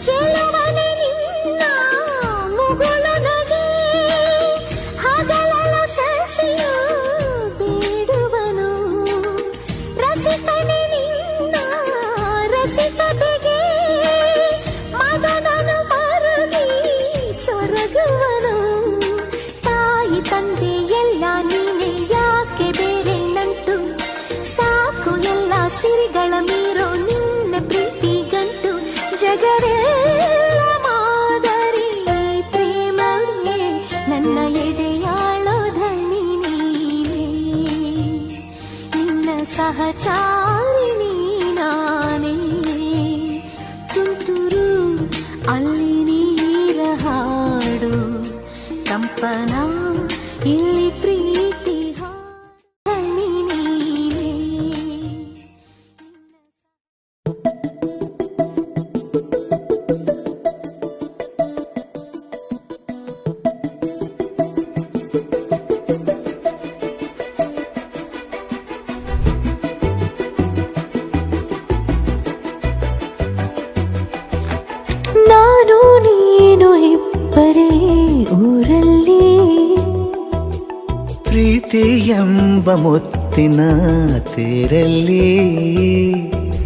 ಚೆಲುವನೆ ನಿನ್ನ ಮುಗುಳು ನಗೆ ಹಗಲಲು ಶಶಿಯು ಬೇಡುವನು ರಸಿಕನೆ ನಿನ್ನ ರಸಿಕತೆಗೆ ಮದನನು ಮರುಗಿ ಸೊರಗುವನು ತಾಯಿ ತಂದೆ ಎಲ್ಲ ನೀನೆ ಯಾಕೆ ಬೇರೆ ನಂಟು ಸಾಕು ಎಲ್ಲ ಸಿರಿಗಳ ಮೀರೋ ನಿನ್ನ ಪ್ರೀತಿ ಗಂಟು ಜಗವೆಲ್ಲ ಮಾದರಿ ಪ್ರೇಮವೇ ನನ್ನ ಎದೆಯಾಳೋ ಧನಿ ನೀನೇ ನಿನ್ನ ಸಹಚಾರಿಣಿ ನಾನೇ ತುಂತುರು ಅಲ್ಲಿ ನೀರ ಹಾಡು ಕಂಪನ ಇಲ್ಲಿ ಪ್ರೀತಿ ಧನಿ ನೀನೇ ನಾನು ನೀನು ಇಬ್ಬರೇ ಊರಲ್ಲಿ ಪ್ರೀತಿ ಎಂಬ ಮುತ್ತಿನ ತೇರಲ್ಲಿ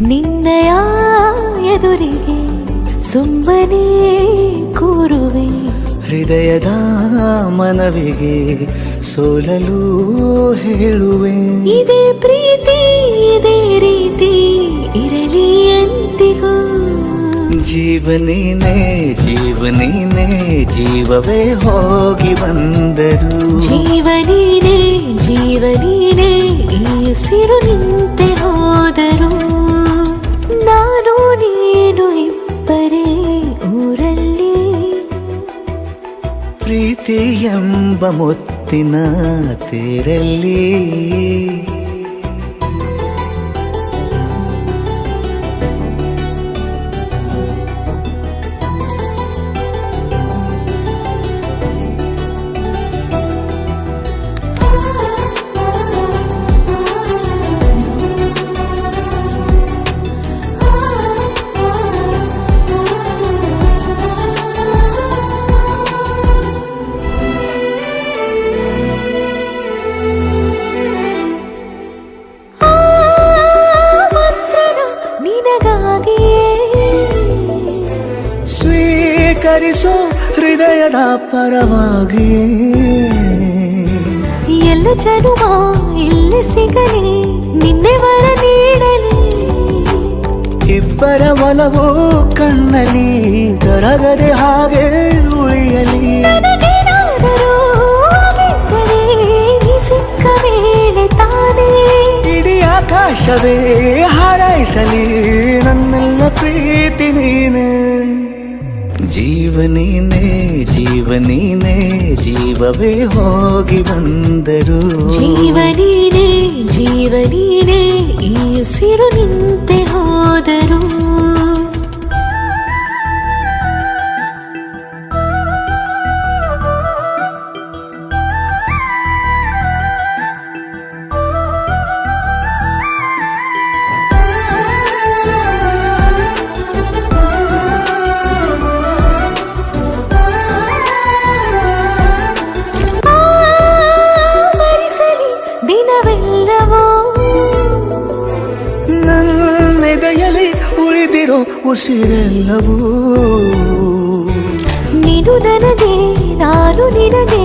ನಿನ್ನಯ ಎದುರಿಗೆ ಸುಮ್ಮನೆ ಕೂರುವೆ ಹೃದಯದ ಮನವಿಗೆ ಸೋಲಲು ಹೇಳುವೆ ಇದೇ ಪ್ರೀತಿ ಇದೇ ರೀತಿ ಇರಲಿ ಎಂದಿಗೂ ಜೀವನೇನೆ ಜೀವನೇನೆ ಜೀವವೇ ಹೋಗಿ ಬಂದರು ಜೀವನೀನೇ ಜೀವನೀನೇ ಈ ಉಸಿರು ನಿಂತೆ ಹೋದರು ನಾನು ನೀನು ಇಬ್ಬರೇ ಊರಲ್ಲಿ ಪ್ರೀತಿ ಎಂಬ ಮುತ್ತಿನ ತೇರಲ್ಲಿ ಸ್ವೀಕರಿಸೋ ಹೃದಯದ ಪರವಾಗಿ ಎಲ್ಲ ಜನುಮ ಇಲ್ಲಿ ಸಿಗಲಿ ನಿನ್ನೆ ವರ ನೀಡಲಿ ಇಬ್ಬರ ಒಲವು ಕಣ್ಣಲ್ಲಿ ಕರಗದೆ ಹಾಗೆ ಉಳಿಯಲಿ ನನಗೇನಾದರೂ ಆಗಿದ್ದರೆ ನೀ ಸಿಕ್ಕ ವೇಳೆ ತಾನೇ ಇಡೀ ಆಕಾಶವೇ ಹಾರೈಸಲಿ ನನ್ನೆಲ್ಲ ಪ್ರೀತಿ ನೀನೆ ಜೀವನೀನೇ ಜೀವನೀನೇ ಜೀವವೇ ಹೋಗಿ ಬಂದರು ಜೀವನೀನೇ ಜೀವನೀನೇ ಈ ಉಸಿರು ನಿಂತೆ ಹೋದರು ನನ್ನೆದೆಯಲ್ಲಿ ಉಳಿದಿರೋ ಉಸಿರೆಲ್ಲವೂ ನೀನು ನನಗೆ ನಾನು ನಿನಗೆ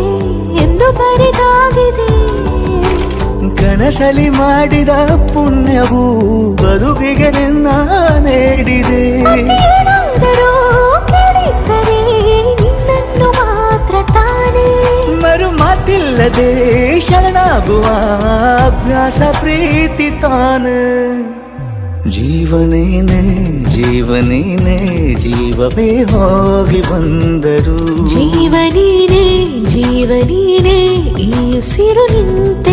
ಎಂದು ಬರೆದಾಗಿದೆ ಕನಸಲಿ ಮಾಡಿದ ಪುಣ್ಯವು ಬದುಕಿಗೆ ನಿನ್ನ ನೀಡಿದೆ ಏನಾದರೂ ಕೇಳಿದ್ದರೆ ನಿನ್ನನ್ನು ಮಾತ್ರ ತಾನೇ ಮರು ಮಾತಿಲ್ಲದೆ ಶರಣಾಗುವ ಅಭ್ಯಾಸ ಪ್ರೀತಿ ತಾನೆ ಜೀವನೇನೆ ಜೀವನೇನೆ ಜೀವವೇ ಹೋಗಿ ಬಂದರು ಜೀವನೀನೇ ಜೀವನೀನೇ ಈ ಉಸಿರು ನಿಂತೆ